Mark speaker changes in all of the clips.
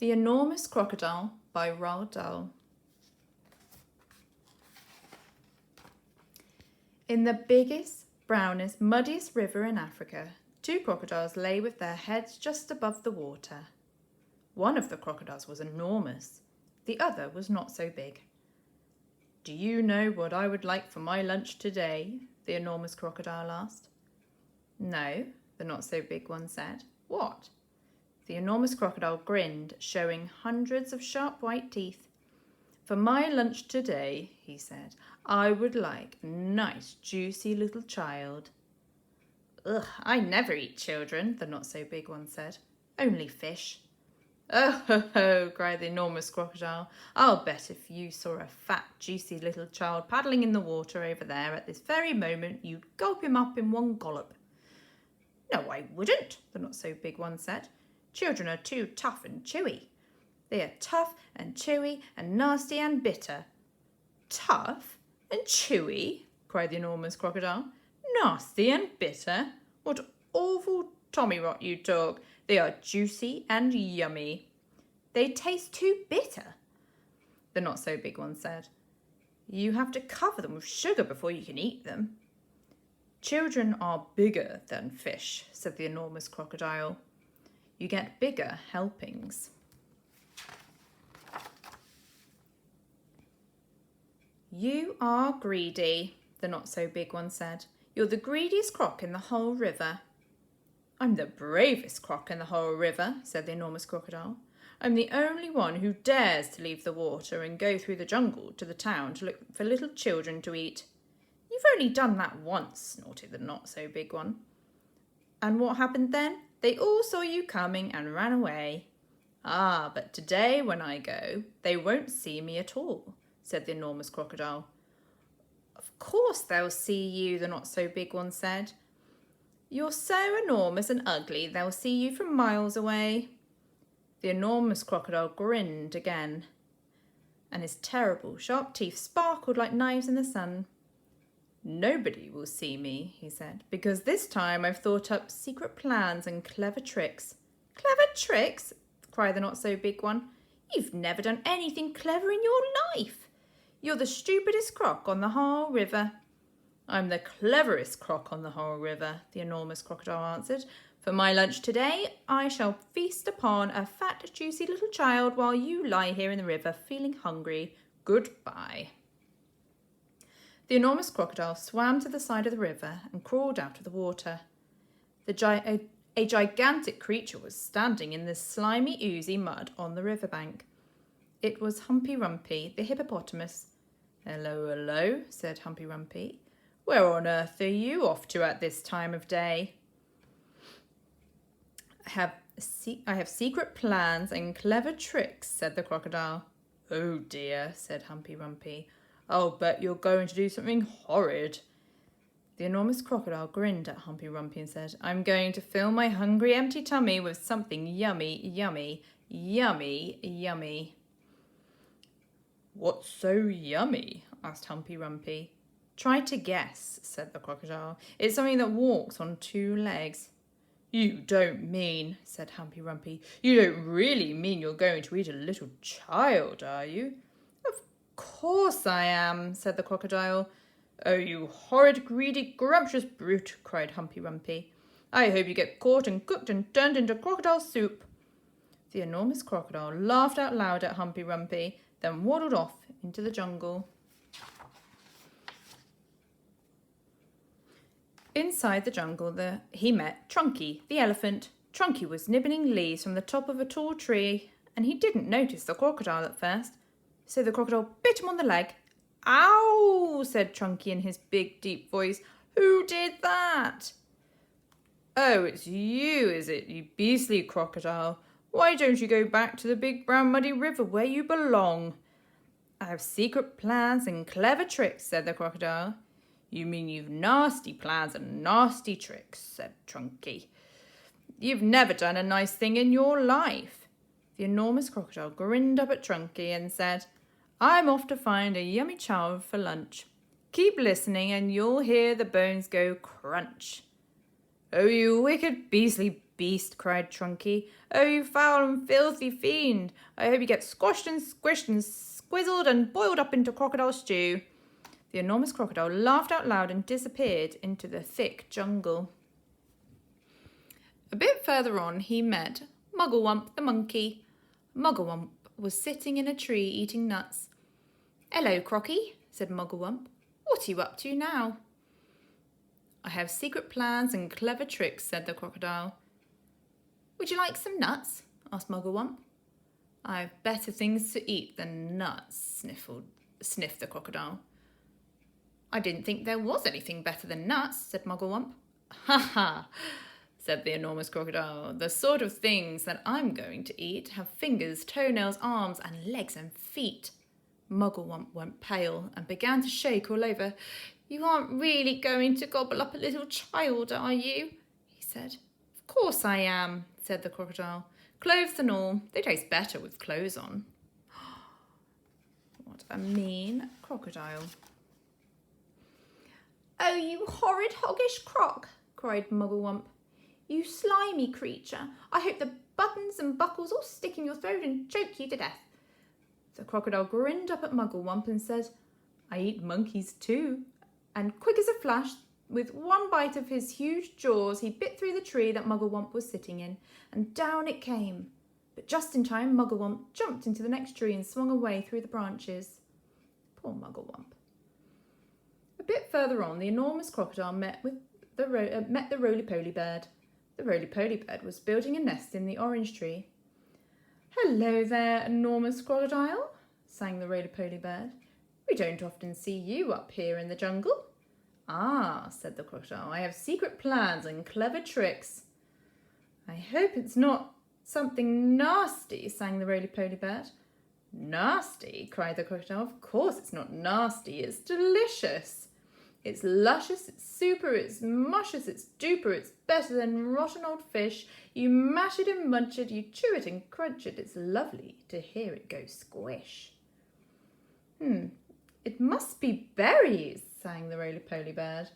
Speaker 1: The Enormous Crocodile by Roald Dahl. In the biggest, brownest, muddiest river in Africa, two crocodiles lay with their heads just above the water. One of the crocodiles was enormous. The other was not so big. "Do you know what I would like for my lunch today?" the enormous crocodile asked. "No," the not-so-big one said. "What?" The enormous crocodile grinned, showing hundreds of sharp white teeth. "For my lunch today," he said, "I would like a nice, juicy little child." "Ugh, I never eat children," the not-so-big one said. "Only fish." "Oh, ho, ho," cried the enormous crocodile. "I'll bet if you saw a fat, juicy little child paddling in the water over there at this very moment, you'd gulp him up in one gollop." "No, I wouldn't," the not-so-big one said. "Children are too tough and chewy. They are tough and chewy and nasty and bitter." "Tough and chewy?" cried the enormous crocodile. "Nasty and bitter? What awful tommy-rot you talk. They are juicy and yummy." "They taste too bitter," the not-so-big one said. "You have to cover them with sugar before you can eat them." "Children are bigger than fish," said the enormous crocodile. "You get bigger helpings." "You are greedy," the not-so-big one said. "You're the greediest croc in the whole river." "I'm the bravest croc in the whole river," said the enormous crocodile. "I'm the only one who dares to leave the water and go through the jungle to the town to look for little children to eat." "You've only done that once," snorted the not-so-big one. "And what happened then? They all saw you coming and ran away." "Ah, but today when I go, they won't see me at all," said the enormous crocodile. "Of course they'll see you," the not-so-big one said. "You're so enormous and ugly, they'll see you from miles away." The enormous crocodile grinned again, and his terrible, sharp teeth sparkled like knives in the sun. "Nobody will see me," he said, "because this time I've thought up secret plans and clever tricks." "Clever tricks?" cried the not-so-big one. "You've never done anything clever in your life. You're the stupidest croc on the whole river." "I'm the cleverest croc on the whole river," the enormous crocodile answered. "For my lunch today, I shall feast upon a fat, juicy little child while you lie here in the river feeling hungry. Goodbye." The enormous crocodile swam to the side of the river and crawled out of the water. A gigantic creature was standing in the slimy, oozy mud on the riverbank. It was Humpy Rumpy, the hippopotamus. "Hello, hello," said Humpy Rumpy. "Where on earth are you off to at this time of day?" I have secret plans and clever tricks," said the crocodile. "Oh dear," said Humpy Rumpy. "I'll bet you're going to do something horrid." The enormous crocodile grinned at Humpy Rumpy and said, "I'm going to fill my hungry, empty tummy with something yummy, yummy, yummy, yummy." "What's so yummy?" asked Humpy Rumpy. "Try to guess," said the crocodile. "It's something that walks on two legs." "You don't mean," said Humpy Rumpy, "you don't really mean you're going to eat a little child, are you?" "Of course I am," said the crocodile. "Oh, you horrid, greedy, grumptious brute," cried Humpy Rumpy. "I hope you get caught and cooked and turned into crocodile soup." The enormous crocodile laughed out loud at Humpy Rumpy, then waddled off into the jungle. Inside the jungle, he met Trunky, the elephant. Trunky was nibbling leaves from the top of a tall tree, and he didn't notice the crocodile at first. So the crocodile bit him on the leg. "Ow!" said Trunky in his big, deep voice. "Who did that?" "Oh, it's you, is it, you beastly crocodile? Why don't you go back to the big, brown, muddy river where you belong?" "I have secret plans and clever tricks," said the crocodile. "You mean you've nasty plans and nasty tricks," said Trunky. "You've never done a nice thing in your life." The enormous crocodile grinned up at Trunky and said, "I'm off to find a yummy child for lunch. Keep listening and you'll hear the bones go crunch." "Oh, you wicked, beastly, beast, cried Trunky. Oh, you foul and filthy fiend. I hope you get squashed and squished and squizzled and boiled up into crocodile stew. The enormous crocodile laughed out loud and disappeared into the thick jungle. A bit further on, he met Mugglewump the monkey. Mugglewump was sitting in a tree eating nuts. Hello, Crocky, said Mugglewump. What are you up to now? I have secret plans and clever tricks, said the crocodile. Would you like some nuts? Asked Mugglewump. I've better things to eat than nuts, sniffed the crocodile. I didn't think there was anything better than nuts, said Mugglewump. Ha ha, said the enormous crocodile. The sort of things that I'm going to eat have fingers, toenails, arms, and legs and feet. Mugglewump went pale and began to shake all over. You aren't really going to gobble up a little child, are you? He said. Of course I am, said the crocodile. Clothes and all, they taste better with clothes on. What a mean crocodile. Oh, you horrid hoggish croc, cried Mugglewump. You slimy creature. I hope the buttons and buckles all stick in your throat and choke you to death. The crocodile grinned up at Mugglewump and said, I eat monkeys too. And quick as a flash, with one bite of his huge jaws, he bit through the tree that Mugglewump was sitting in, and down it came. But just in time, Mugglewump jumped into the next tree and swung away through the branches. Poor Mugglewump. A bit further on, the enormous crocodile met the Roly-Poly Bird. The Roly-Poly Bird was building a nest in the orange tree. Hello there, enormous crocodile, sang the Roly-Poly Bird. We don't often see you up here in the jungle. Ah, said the crocodile, I have secret plans and clever tricks. I hope it's not something nasty, sang the Roly-Poly Bird. Nasty, cried the crocodile. Of course it's not nasty, it's delicious. It's luscious, it's super, it's muscious, it's duper, it's better than rotten old fish. You mash it and munch it, you chew it and crunch it. It's lovely to hear it go squish. It must be berries, sang the Roly-Poly Bird.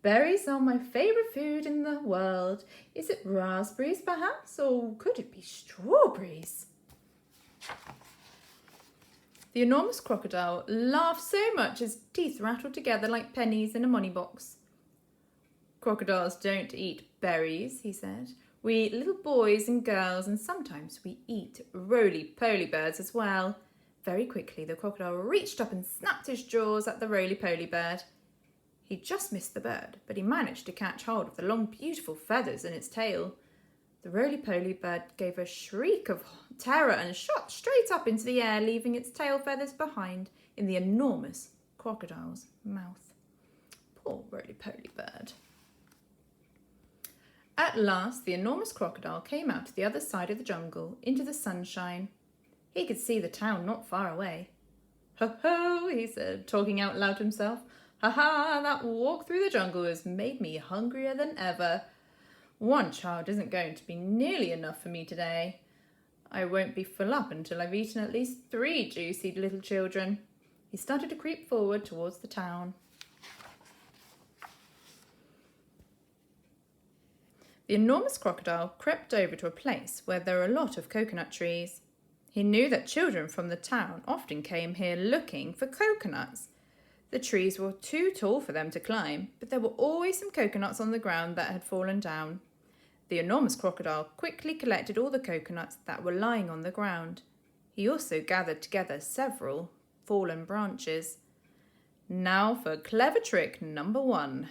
Speaker 1: Berries are my favourite food in the world. Is it raspberries, perhaps, or could it be strawberries? The enormous crocodile laughed so much his teeth rattled together like pennies in a money box. Crocodiles don't eat berries, he said. We eat little boys and girls, and sometimes we eat roly-poly birds as well. Very quickly, the crocodile reached up and snapped his jaws at the roly-poly bird. He just missed the bird, but he managed to catch hold of the long, beautiful feathers in its tail. The roly-poly bird gave a shriek of terror and shot straight up into the air, leaving its tail feathers behind in the enormous crocodile's mouth. Poor roly-poly bird. At last, the enormous crocodile came out to the other side of the jungle, into the sunshine. He could see the town not far away. Ho, ho, he said, talking out loud to himself. Ha ha, that walk through the jungle has made me hungrier than ever. One child isn't going to be nearly enough for me today. I won't be full up until I've eaten at least 3 juicy little children. He started to creep forward towards the town. The enormous crocodile crept over to a place where there were a lot of coconut trees. He knew that children from the town often came here looking for coconuts. The trees were too tall for them to climb, but there were always some coconuts on the ground that had fallen down. The enormous crocodile quickly collected all the coconuts that were lying on the ground. He also gathered together several fallen branches. Now for clever trick number 1,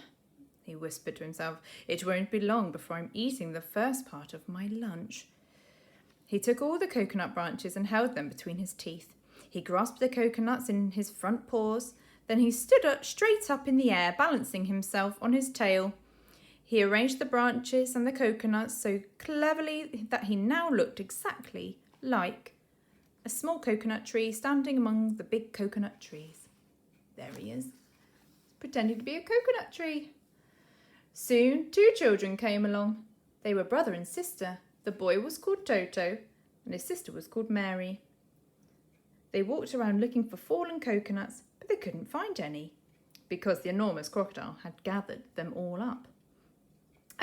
Speaker 1: he whispered to himself. It won't be long before I'm eating the first part of my lunch. He took all the coconut branches and held them between his teeth. He grasped the coconuts in his front paws. Then he stood up straight up in the air, balancing himself on his tail. He arranged the branches and the coconuts so cleverly that he now looked exactly like a small coconut tree standing among the big coconut trees. There he is, pretending to be a coconut tree. Soon 2 children came along. They were brother and sister. The boy was called Toto and his sister was called Mary. They walked around looking for fallen coconuts, but they couldn't find any because the enormous crocodile had gathered them all up.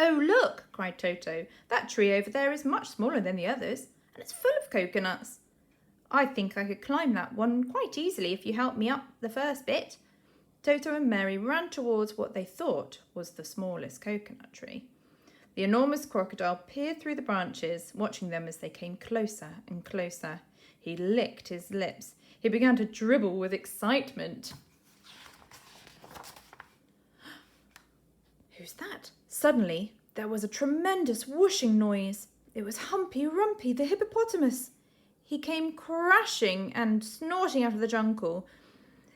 Speaker 1: "Oh, look," cried Toto. "That tree over there is much smaller than the others, and it's full of coconuts. I think I could climb that one quite easily if you help me up the first bit." Toto and Mary ran towards what they thought was the smallest coconut tree. The enormous crocodile peered through the branches, watching them as they came closer and closer. He licked his lips. He began to dribble with excitement. "Who's that?" Suddenly, there was a tremendous whooshing noise. It was Humpy Rumpy, the hippopotamus. He came crashing and snorting out of the jungle.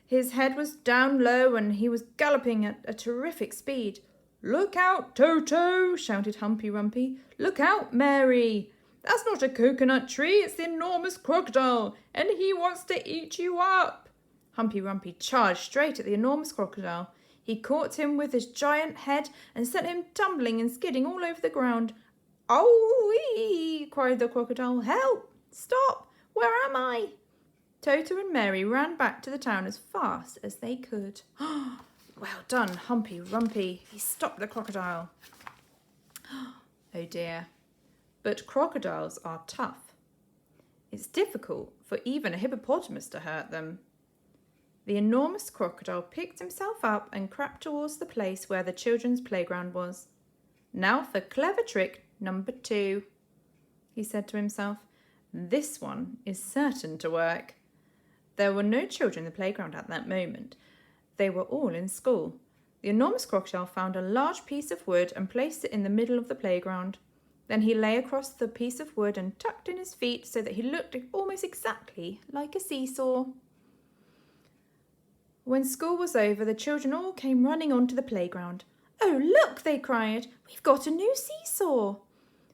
Speaker 1: His head was down low and he was galloping at a terrific speed. "Look out, Toto!" shouted Humpy Rumpy. "Look out, Mary! That's not a coconut tree, it's the enormous crocodile, and he wants to eat you up." Humpy Rumpy charged straight at the enormous crocodile. He caught him with his giant head and sent him tumbling and skidding all over the ground. "Oh-wee!" cried the crocodile. "Help! Stop! Where am I?" Toto and Mary ran back to the town as fast as they could. "Well done, Humpy Rumpy. He stopped the crocodile." Oh dear. But crocodiles are tough. It's difficult for even a hippopotamus to hurt them. The enormous crocodile picked himself up and crept towards the place where the children's playground was. "Now for clever trick number 2, he said to himself. "This one is certain to work." There were no children in the playground at that moment. They were all in school. The enormous crocodile found a large piece of wood and placed it in the middle of the playground. Then he lay across the piece of wood and tucked in his feet so that he looked almost exactly like a seesaw. When school was over, the children all came running onto the playground. "Oh, look," they cried. "We've got a new seesaw."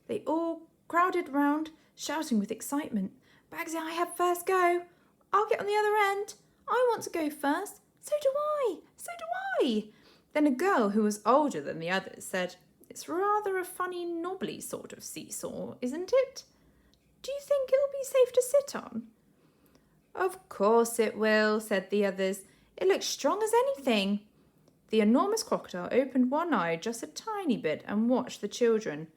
Speaker 1: They all crowded round, shouting with excitement. "Bagsy, I have first go. I'll get on the other end. I want to go first. So do I. So do I." Then a girl who was older than the others said, "It's rather a funny knobbly sort of seesaw, isn't it? Do you think it'll be safe to sit on?" "Of course it will," said the others. "It looks strong as anything." The enormous crocodile opened one eye just a tiny bit and watched the children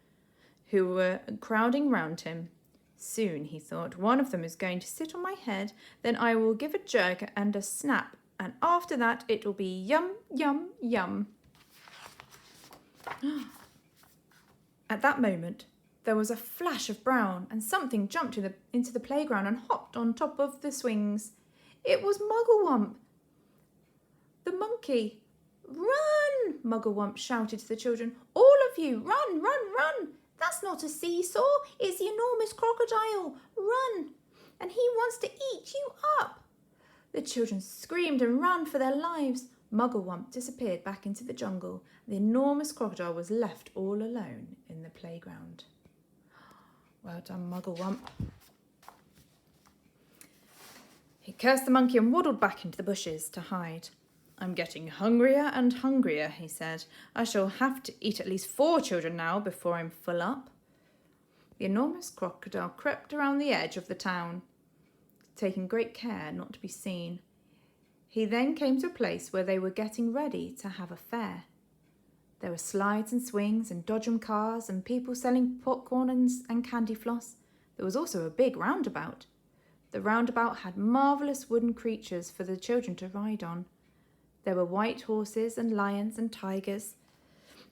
Speaker 1: who were crowding round him. "Soon," he thought, "one of them is going to sit on my head, then I will give a jerk and a snap, and after that it will be yum, yum, yum." At that moment, there was a flash of brown and something jumped into the playground and hopped on top of the swings. It was Mugglewump, the monkey. "Run!" Mugglewump shouted to the children. "All of you, run, run, run! That's not a seesaw, it's the enormous crocodile. Run! And he wants to eat you up." The children screamed and ran for their lives. Mugglewump disappeared back into the jungle. The enormous crocodile was left all alone in the playground. Well done, Mugglewump. He cursed the monkey and waddled back into the bushes to hide. "I'm getting hungrier and hungrier," he said. "I shall have to eat at least 4 children now before I'm full up." The enormous crocodile crept around the edge of the town, taking great care not to be seen. He then came to a place where they were getting ready to have a fair. There were slides and swings and dodgem cars and people selling popcorn and candy floss. There was also a big roundabout. The roundabout had marvellous wooden creatures for the children to ride on. There were white horses and lions and tigers,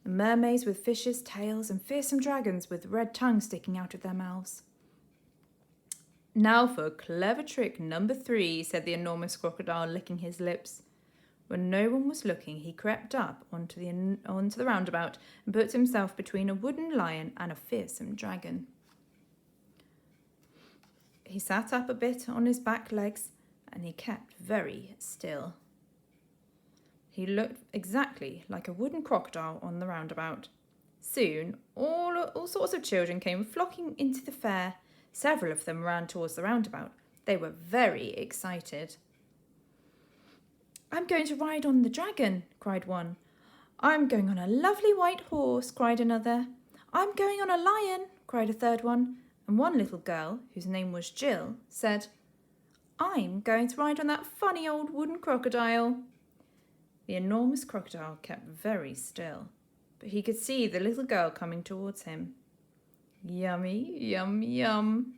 Speaker 1: and mermaids with fishes' tails and fearsome dragons with red tongues sticking out of their mouths. "Now for clever trick number 3, said the enormous crocodile, licking his lips. When no one was looking, he crept up onto the roundabout and put himself between a wooden lion and a fearsome dragon. He sat up a bit on his back legs and he kept very still. He looked exactly like a wooden crocodile on the roundabout. Soon, all sorts of children came flocking into the fair. Several of them ran towards the roundabout. They were very excited. "I'm going to ride on the dragon," cried one. "I'm going on a lovely white horse," cried another. "I'm going on a lion," cried a third one. And one little girl, whose name was Jill, said, "I'm going to ride on that funny old wooden crocodile." The enormous crocodile kept very still. but he could see the little girl coming towards him. Yummy, yum, yum,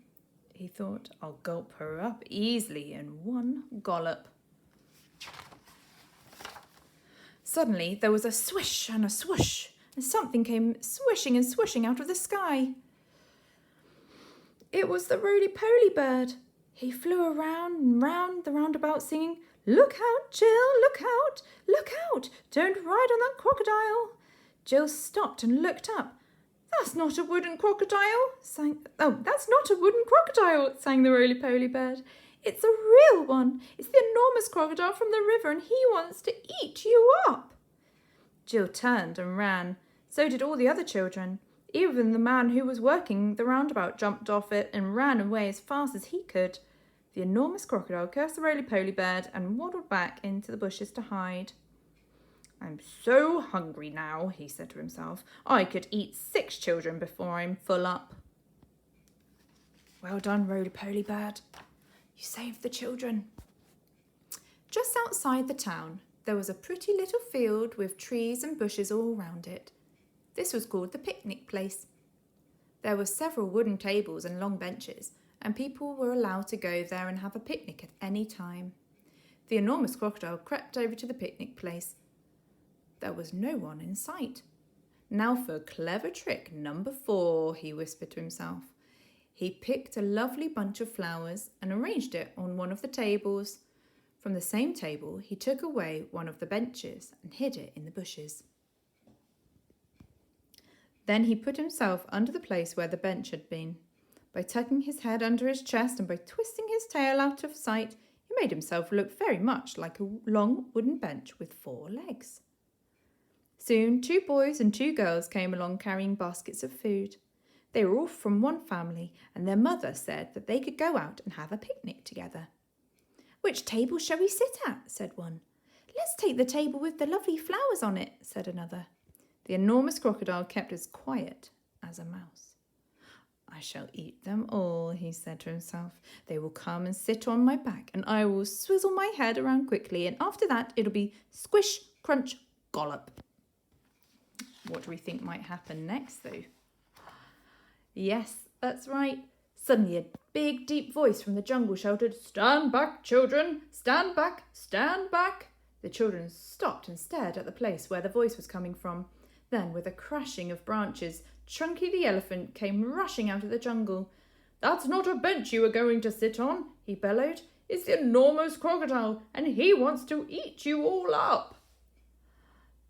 Speaker 1: he thought. I'll gulp her up easily in one gollop. Suddenly there was a swish and a swoosh, and something came swishing and swooshing out of the sky. It was the Roly-Poly Bird. He flew around and round the roundabout singing, "Look out, Jill, look out, look out, don't ride on that crocodile." Jill stopped and looked up. That's not a wooden crocodile, sang the Roly-Poly Bird. It's a real one. It's the enormous crocodile from the river, and he wants to eat you up. Jill turned and ran. So did all the other children. Even the man who was working the roundabout jumped off it and ran away as fast as he could. The enormous crocodile cursed the Roly-Poly Bird and waddled back into the bushes to hide. I'm so hungry now, he said to himself. I could eat 6 children before I'm full up. Well done, Roly-Poly Bird. You saved the children. Just outside the town, there was a pretty little field with trees and bushes all round it. This was called the picnic place. There were several wooden tables and long benches, and people were allowed to go there and have a picnic at any time. The enormous crocodile crept over to the picnic place. There was no one in sight. Now for clever trick number 4, he whispered to himself. He picked a lovely bunch of flowers and arranged it on one of the tables. From the same table, he took away one of the benches and hid it in the bushes. Then he put himself under the place where the bench had been. By tucking his head under his chest and by twisting his tail out of sight, he made himself look very much like a long wooden bench with 4 legs. Soon 2 boys and 2 girls came along carrying baskets of food. They were all from one family, and their mother said that they could go out and have a picnic together. Which table shall we sit at? Said one. Let's take the table with the lovely flowers on it, said another. The enormous crocodile kept as quiet as a mouse. I shall eat them all, he said to himself. They will come and sit on my back, and I will swizzle my head around quickly, and after that it'll be squish, crunch, gollop. What do we think might happen next, though? Yes, that's right. Suddenly a big, deep voice from the jungle shouted, "Stand back, children! Stand back! Stand back!" The children stopped and stared at the place where the voice was coming from. Then, with a crashing of branches, Chunky the elephant came rushing out of the jungle. "That's not a bench you are going to sit on," he bellowed. "It's the enormous crocodile, and he wants to eat you all up."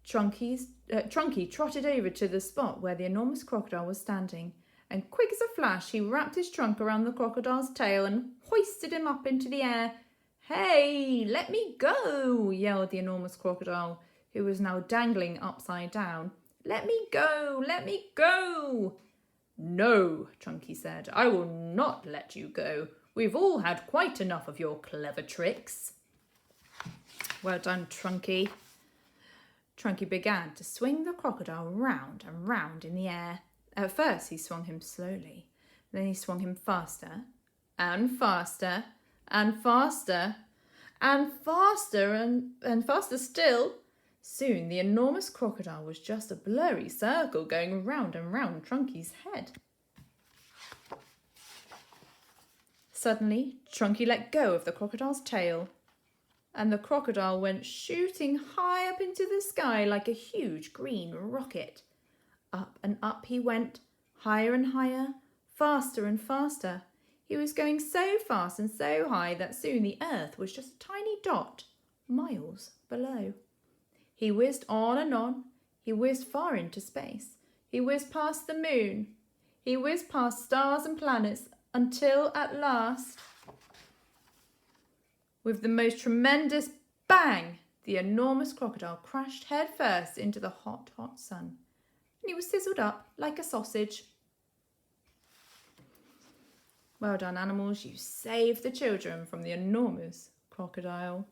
Speaker 1: Chunky trotted over to the spot where the enormous crocodile was standing, and quick as a flash he wrapped his trunk around the crocodile's tail and hoisted him up into the air. "Hey, let me go!" yelled the enormous crocodile, who was now dangling upside down. "Let me go! Let me go!" "No," Chunky said, "I will not let you go. We've all had quite enough of your clever tricks." Well done, Chunky. Chunky began to swing the crocodile round and round in the air. At first he swung him slowly, then he swung him faster and faster and faster and faster and faster still. Soon the enormous crocodile was just a blurry circle going round and round Chunky's head. Suddenly, Chunky let go of the crocodile's tail, and the crocodile went shooting high up into the sky like a huge green rocket. Up and up he went, higher and higher, faster and faster. He was going so fast and so high that soon the earth was just a tiny dot, miles below. He whizzed on and on. He whizzed far into space. He whizzed past the moon. He whizzed past stars and planets until at last, with the most tremendous bang, the enormous crocodile crashed headfirst into the hot, hot sun, and he was sizzled up like a sausage. Well done, animals. You saved the children from the enormous crocodile.